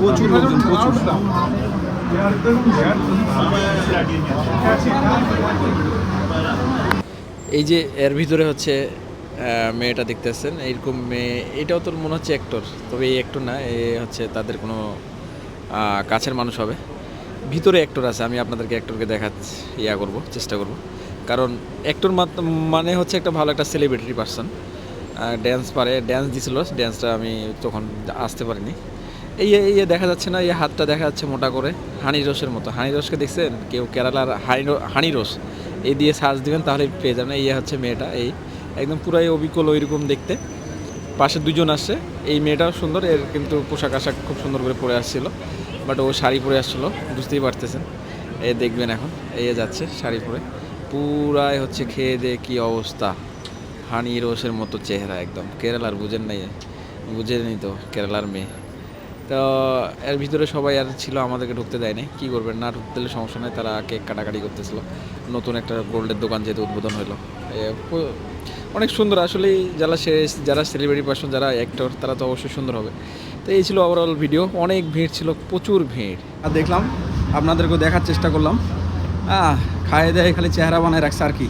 প্রচুর লোকজন, প্রচুর। এই যে এর ভিতরে হচ্ছে মেয়েটা দেখতেছেন, এইরকম মেয়ে, এটাও তো মনে হচ্ছে অ্যাক্টর, তবে এই অ্যাক্টর না, এ হচ্ছে তাদের কোনো কাছের মানুষ হবে। ভিতরে অ্যাক্টর আছে, আমি আপনাদেরকে অ্যাক্টরকে দেখাচ্ছি, করব, চেষ্টা করব। কারণ অ্যাক্টর মানে হচ্ছে একটা ভালো একটা সেলিব্রিটি পার্সন, ড্যান্স পারে, ড্যান্স দিছিল, ড্যান্সটা আমি তখন আসতে পারিনি। এই এই দেখা যাচ্ছে না, এই হাতটা দেখা যাচ্ছে মোটা করে, হানি রসের মতো। হানি রসকে দেখছেন কেউ? কেরালার হানি রস, এই দিয়ে সার্চ দিবেন তাহলে পেয়ে যাবেন। এই হচ্ছে মেয়েটা, এই একদম পুরাই অবিকল ওইরকম দেখতে। পাশে দুজন আসছে, এই মেয়েটাও সুন্দর, এর কিন্তু পোশাক আশাক খুব সুন্দর করে পরে আসছিল, বাট ও শাড়ি পরে আসছিলো, বুঝতেই পারতেছেন। দেখবেন এখন এই যাচ্ছে শাড়ি পরে, পুরাই হচ্ছে খেয়ে দিয়ে কী অবস্থা, হানি রোসের মতো চেহারা একদম। কেরালার বুঝেন নাই, বুঝেনি তো, কেরালার মেয়ে। তো এর ভিতরে সবাই আর ছিল, আমাদেরকে ঢুকতে দেয় নাই। কী করবেন, না ঢুকতে দিলে সমস্যা নেই, তারা কেক কাটাকাটি করতেছিল। নতুন একটা গোল্ডের দোকান যেহেতু উদ্বোধন হলো, অনেক সুন্দর আসলে। যারা সেলিব্রিটি পার্সন, যারা অ্যাক্টর, তারা তো অবশ্যই সুন্দর হবে। তো এই ছিল ওভারঅল ভিডিও। অনেক ভিড় ছিল, প্রচুর ভিড়। আর দেখলাম, আপনাদেরকেও দেখার চেষ্টা করলাম। খাইয়ে দেয় খালি চেহারা বানায় রাখছে আর কি।